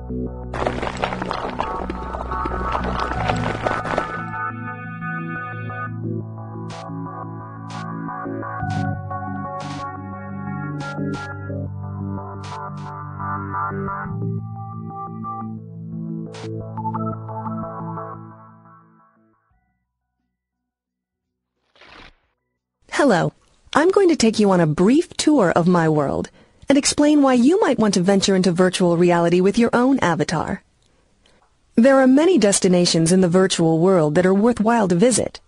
Hello, I'm going to take you on a brief tour of my world and explain why you might want to venture into virtual reality with your own avatar. There are many destinations in the virtual world that are worthwhile to visit.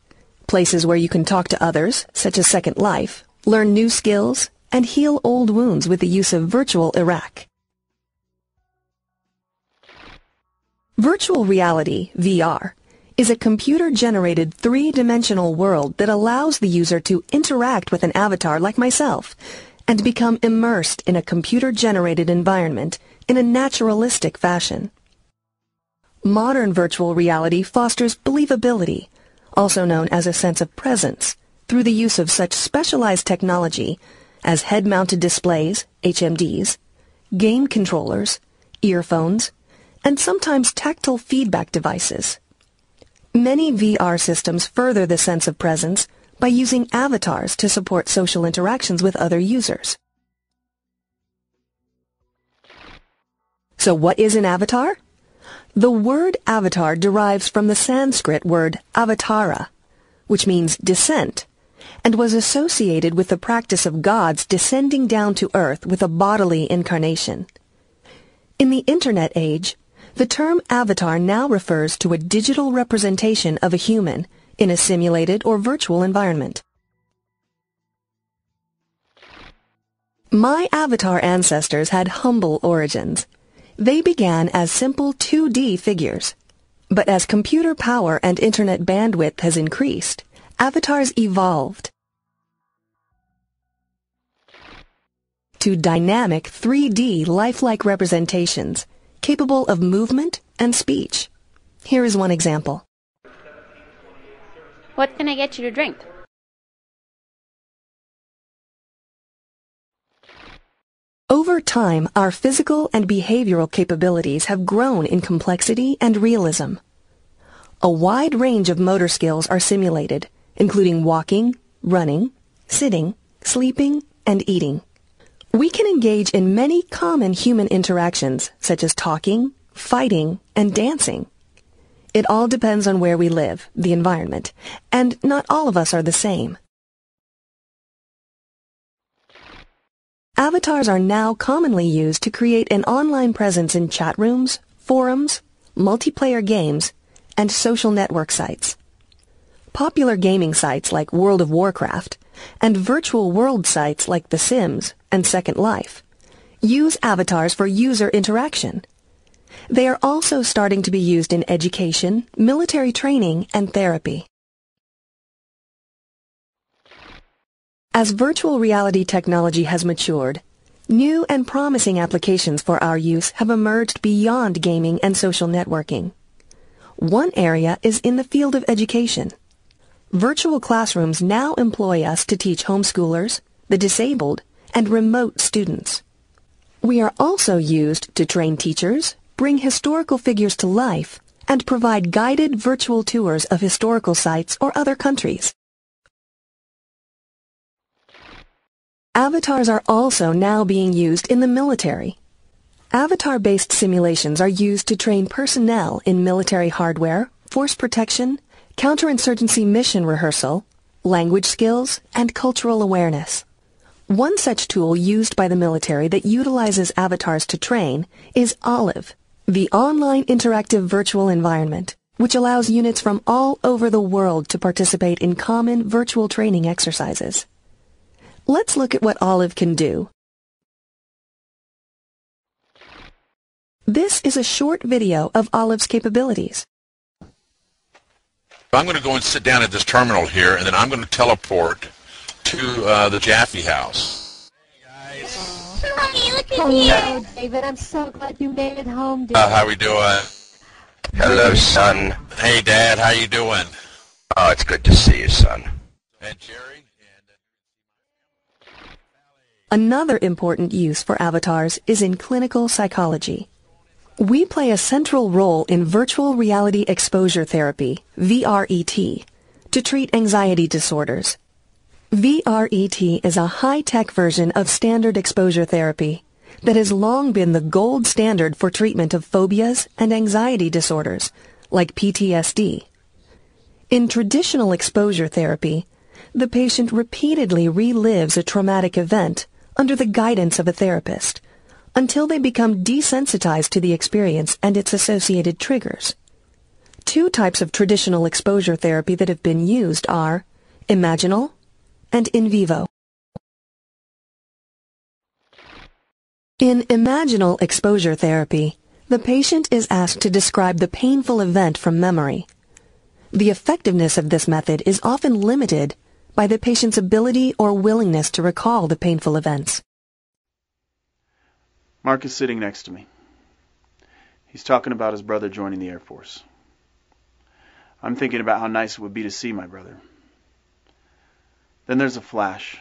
Places where you can talk to others, such as Second Life, learn new skills, and heal old wounds with the use of virtual Iraq. Virtual reality, VR, is a computer-generated three-dimensional world that allows the user to interact with an avatar like myself and become immersed in a computer-generated environment in a naturalistic fashion. Modern virtual reality fosters believability, also known as a sense of presence, through the use of such specialized technology as head-mounted displays, HMDs, game controllers, earphones, and sometimes tactile feedback devices. Many VR systems further the sense of presence by using avatars to support social interactions with other users. So what is an avatar? The word avatar derives from the Sanskrit word avatara, which means descent, and was associated with the practice of gods descending down to earth with a bodily incarnation. In the Internet age, the term avatar now refers to a digital representation of a human in a simulated or virtual environment. My avatar ancestors had humble origins. They began as simple 2D figures. But as computer power and internet bandwidth has increased, avatars evolved to dynamic 3D lifelike representations capable of movement and speech. Here is one example. What can I get you to drink? Over time, our physical and behavioral capabilities have grown in complexity and realism. A wide range of motor skills are simulated, including walking, running, sitting, sleeping, and eating. We can engage in many common human interactions, such as talking, fighting, and dancing. It all depends on where we live, the environment, and not all of us are the same. Avatars are now commonly used to create an online presence in chat rooms, forums, multiplayer games, and social network sites. Popular gaming sites like World of Warcraft and virtual world sites like The Sims and Second Life use avatars for user interaction. They are also starting to be used in education, military training, and therapy. As virtual reality technology has matured, new and promising applications for our use have emerged beyond gaming and social networking. One area is in the field of education. Virtual classrooms now employ us to teach homeschoolers, the disabled, and remote students. We are also used to train teachers, bring historical figures to life, and provide guided virtual tours of historical sites or other countries. Avatars are also now being used in the military. Avatar-based simulations are used to train personnel in military hardware, force protection, counterinsurgency mission rehearsal, language skills, and cultural awareness. One such tool used by the military that utilizes avatars to train is Olive, the online interactive virtual environment, which allows units from all over the world to participate in common virtual training exercises. Let's look at what Olive can do. This is a short video of Olive's capabilities. I'm going to go and sit down at this terminal here, and then I'm going to teleport to the Jaffe house. Hey guys. Hello, David. I'm so glad you made it home, dude. How we doing? Hello, son. Hey, Dad. How you doing? Oh, it's good to see you, son. And Jerry? Another important use for avatars is in clinical psychology. We play a central role in virtual reality exposure therapy, VRET, to treat anxiety disorders. VRET is a high-tech version of standard exposure therapy that has long been the gold standard for treatment of phobias and anxiety disorders, like PTSD. In traditional exposure therapy, the patient repeatedly relives a traumatic event under the guidance of a therapist until they become desensitized to the experience and its associated triggers. Two types of traditional exposure therapy that have been used are imaginal and in vivo. In imaginal exposure therapy, the patient is asked to describe the painful event from memory. The effectiveness of this method is often limited by the patient's ability or willingness to recall the painful events. Mark is sitting next to me. He's talking about his brother joining the Air Force. I'm thinking about how nice it would be to see my brother. Then there's a flash.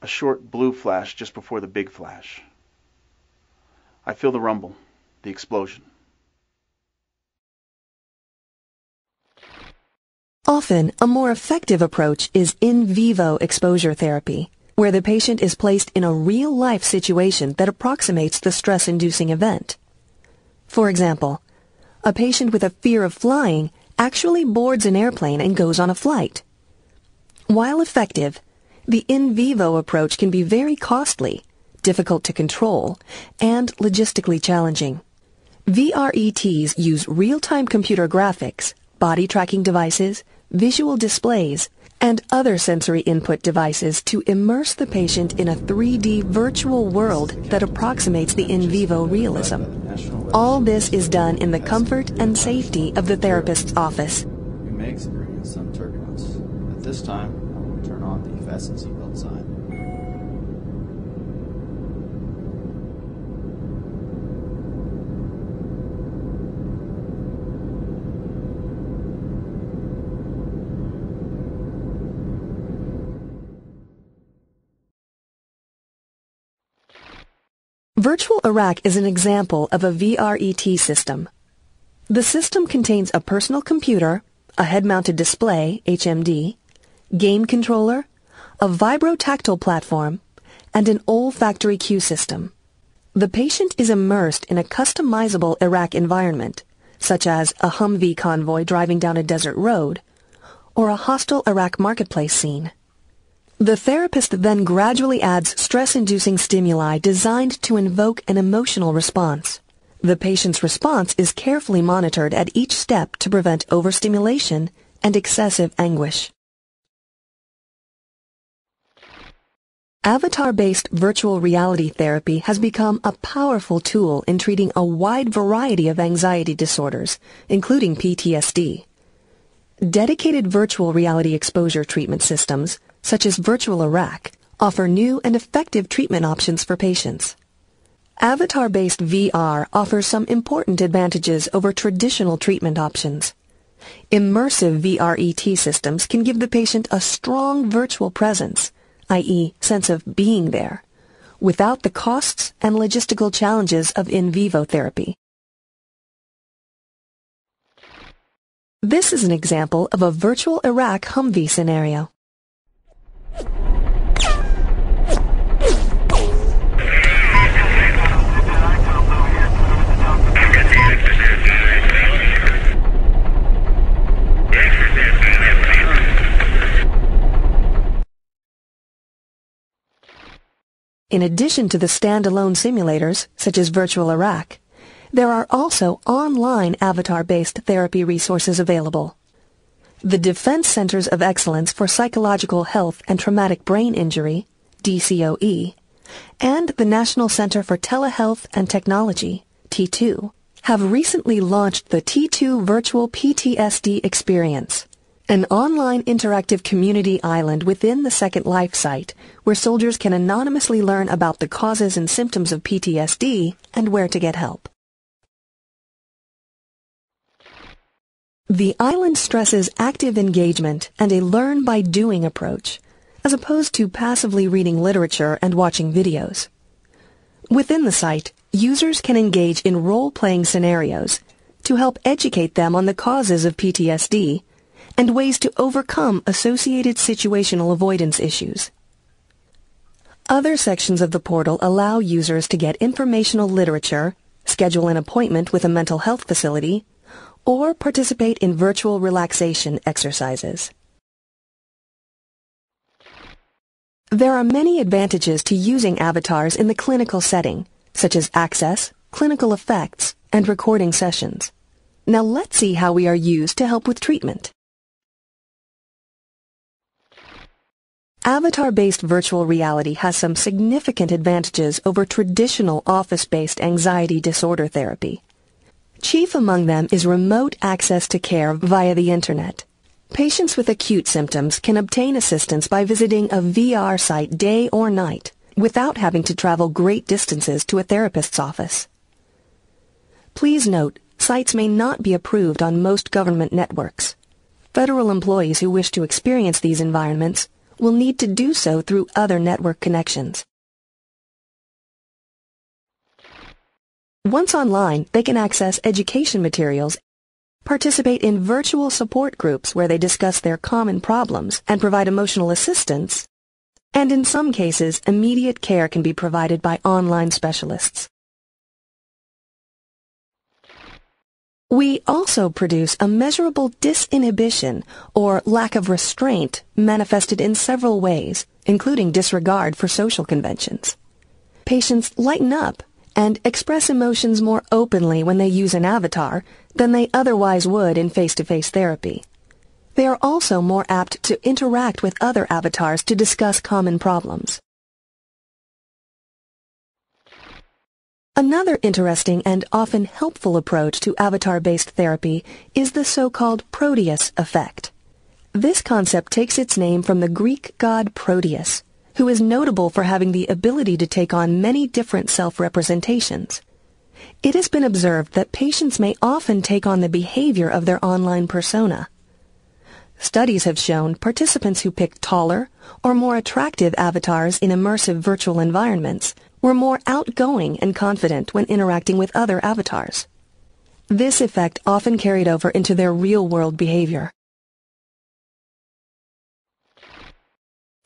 A short blue flash just before the big flash. I feel the rumble, the explosion. Often, a more effective approach is in vivo exposure therapy, where the patient is placed in a real-life situation that approximates the stress-inducing event. For example, a patient with a fear of flying actually boards an airplane and goes on a flight. While effective, the in vivo approach can be very costly, difficult to control, and logistically challenging. VRETs use real-time computer graphics, body tracking devices, visual displays, and other sensory input devices to immerse the patient in a 3D virtual world that approximates the in vivo realism. All this is done in the comfort and safety of the therapist's office. We may experience some turbulence. At this time, I will turn on the fasten seatbelt sign. Virtual Iraq is an example of a VRET system. The system contains a personal computer, a head-mounted display, HMD, game controller, a vibrotactile platform, and an olfactory cue system. The patient is immersed in a customizable Iraq environment, such as a Humvee convoy driving down a desert road, or a hostile Iraq marketplace scene. The therapist then gradually adds stress-inducing stimuli designed to invoke an emotional response. The patient's response is carefully monitored at each step to prevent overstimulation and excessive anguish. Avatar-based virtual reality therapy has become a powerful tool in treating a wide variety of anxiety disorders, including PTSD. Dedicated virtual reality exposure treatment systems, such as Virtual Iraq, offer new and effective treatment options for patients. Avatar-based VR offers some important advantages over traditional treatment options. Immersive VRET systems can give the patient a strong virtual presence, i.e., sense of being there, without the costs and logistical challenges of in vivo therapy. This is an example of a Virtual Iraq Humvee scenario. In addition to the standalone simulators, such as Virtual Iraq, there are also online avatar-based therapy resources available. The Defense Centers of Excellence for Psychological Health and Traumatic Brain Injury, DCOE, and the National Center for Telehealth and Technology, T2, have recently launched the T2 Virtual PTSD Experience, an online interactive community island within the Second Life site where soldiers can anonymously learn about the causes and symptoms of PTSD and where to get help. The island stresses active engagement and a learn-by-doing approach, as opposed to passively reading literature and watching videos. Within the site, users can engage in role-playing scenarios to help educate them on the causes of PTSD and ways to overcome associated situational avoidance issues. Other sections of the portal allow users to get informational literature, schedule an appointment with a mental health facility, or participate in virtual relaxation exercises. There are many advantages to using avatars in the clinical setting, such as access, clinical effects, and recording sessions. Now let's see how we are used to help with treatment. Avatar-based virtual reality has some significant advantages over traditional office-based anxiety disorder therapy. Chief among them is remote access to care via the Internet. Patients with acute symptoms can obtain assistance by visiting a VR site day or night without having to travel great distances to a therapist's office. Please note, sites may not be approved on most government networks. Federal employees who wish to experience these environments will need to do so through other network connections. Once online, they can access education materials, participate in virtual support groups where they discuss their common problems and provide emotional assistance, and in some cases, immediate care can be provided by online specialists. We also produce a measurable disinhibition or lack of restraint manifested in several ways, including disregard for social conventions. Patients lighten up and express emotions more openly when they use an avatar than they otherwise would in face-to-face therapy. They are also more apt to interact with other avatars to discuss common problems. Another interesting and often helpful approach to avatar-based therapy is the so-called Proteus effect. This concept takes its name from the Greek god Proteus, who is notable for having the ability to take on many different self-representations. It has been observed that patients may often take on the behavior of their online persona. Studies have shown participants who picked taller or more attractive avatars in immersive virtual environments were more outgoing and confident when interacting with other avatars. This effect often carried over into their real-world behavior.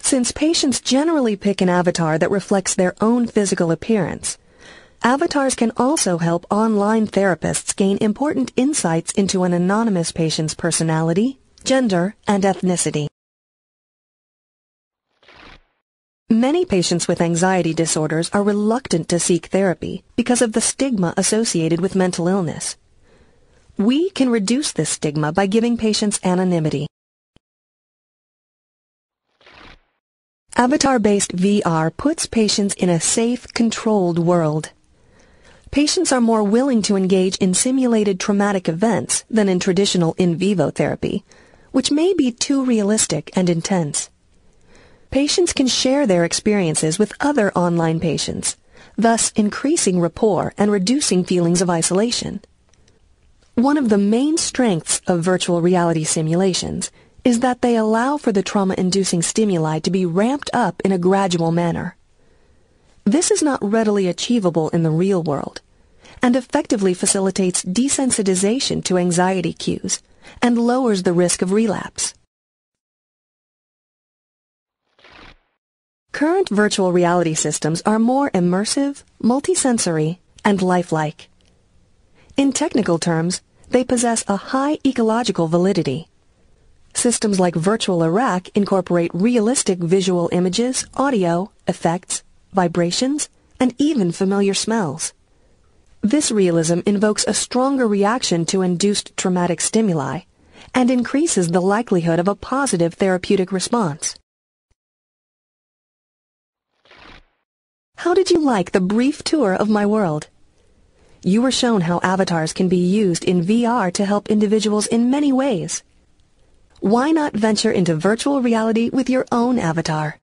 Since patients generally pick an avatar that reflects their own physical appearance, avatars can also help online therapists gain important insights into an anonymous patient's personality, gender, and ethnicity. Many patients with anxiety disorders are reluctant to seek therapy because of the stigma associated with mental illness. We can reduce this stigma by giving patients anonymity. Avatar-based VR puts patients in a safe, controlled world. Patients are more willing to engage in simulated traumatic events than in traditional in vivo therapy, which may be too realistic and intense. Patients can share their experiences with other online patients, thus increasing rapport and reducing feelings of isolation. One of the main strengths of virtual reality simulations is that they allow for the trauma-inducing stimuli to be ramped up in a gradual manner. This is not readily achievable in the real world, and effectively facilitates desensitization to anxiety cues and lowers the risk of relapse. Current virtual reality systems are more immersive, multisensory, and lifelike. In technical terms, they possess a high ecological validity. Systems like Virtual Iraq incorporate realistic visual images, audio, effects, vibrations, and even familiar smells. This realism invokes a stronger reaction to induced traumatic stimuli and increases the likelihood of a positive therapeutic response. How did you like the brief tour of my world? You were shown how avatars can be used in VR to help individuals in many ways. Why not venture into virtual reality with your own avatar?